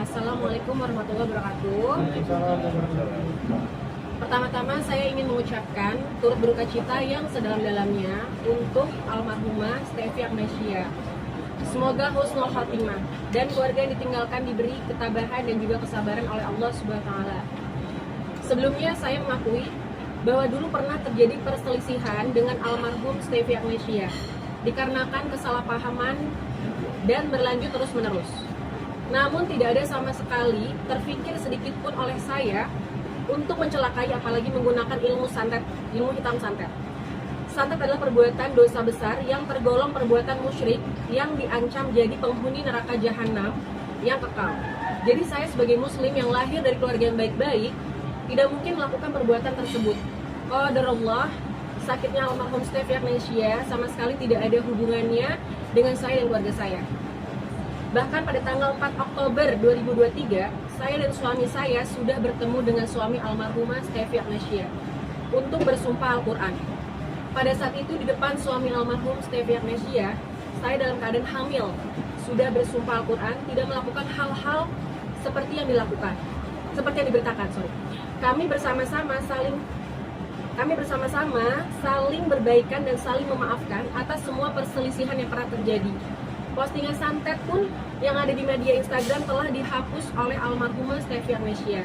Assalamualaikum warahmatullahi wabarakatuh. Pertama-tama saya ingin mengucapkan turut berduka cita yang sedalam-dalamnya untuk almarhumah Stevi Agnesia. Semoga husnul khotimah dan keluarga yang ditinggalkan diberi ketabahan dan juga kesabaran oleh Allah Subhanahu wa taala. Sebelumnya saya mengakui bahwa dulu pernah terjadi perselisihan dengan almarhum Stevi Agnesia dikarenakan kesalahpahaman dan berlanjut terus-menerus. Namun tidak ada sama sekali terfikir sedikit pun oleh saya untuk mencelakai, apalagi menggunakan ilmu hitam santet. Santet adalah perbuatan dosa besar yang tergolong perbuatan musyrik yang diancam jadi penghuni neraka jahanam yang kekal. Jadi saya sebagai muslim yang lahir dari keluarga yang baik-baik tidak mungkin melakukan perbuatan tersebut. Qadarullah, sakitnya almarhum Stevi Agnesia sama sekali tidak ada hubungannya dengan saya dan keluarga saya. Bahkan pada tanggal 4 Oktober 2023, saya dan suami saya sudah bertemu dengan suami almarhumah Stevi Agnesia untuk bersumpah Al-Quran. Pada saat itu di depan suami almarhum Stevi Agnesia, saya dalam keadaan hamil, sudah bersumpah Al-Quran, tidak melakukan hal-hal seperti yang dilakukan, seperti yang diberitakan. Kami bersama-sama saling berbaikan dan saling memaafkan atas semua perselisihan yang pernah terjadi. Postingan santet pun yang ada di media Instagram telah dihapus oleh almarhumah Stevi Agnesia.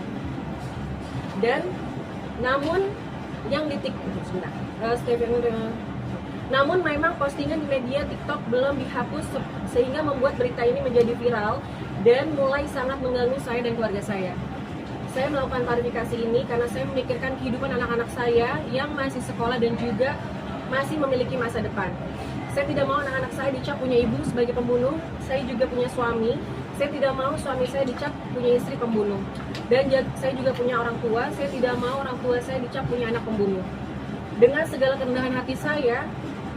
Namun memang postingan di media TikTok belum dihapus sehingga membuat berita ini menjadi viral dan mulai sangat mengganggu saya dan keluarga saya. Saya melakukan klarifikasi ini karena saya memikirkan kehidupan anak-anak saya yang masih sekolah dan juga masih memiliki masa depan. Saya tidak mau anak-anak saya dicap punya ibu sebagai pembunuh. Saya juga punya suami. Saya tidak mau suami saya dicap punya istri pembunuh. Dan saya juga punya orang tua. Saya tidak mau orang tua saya dicap punya anak pembunuh. Dengan segala kerendahan hati saya,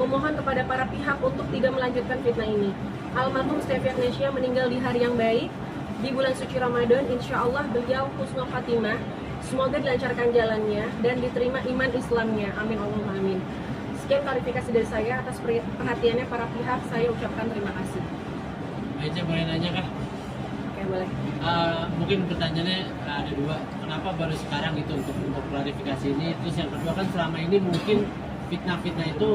memohon kepada para pihak untuk tidak melanjutkan fitnah ini. Almarhum Stevi Agnesia meninggal di hari yang baik, di bulan suci Ramadan. Insya Allah beliau husnul khatimah. Semoga dilancarkan jalannya dan diterima iman Islamnya. Amin Allahumma amin. Sekian klarifikasi dari saya, atas perhatiannya para pihak saya ucapkan terima kasih. Aisyah boleh nanya kah? Oke, boleh. Mungkin pertanyaannya ada dua. Kenapa baru sekarang gitu untuk klarifikasi ini? Terus yang kedua kan selama ini mungkin fitnah-fitnah itu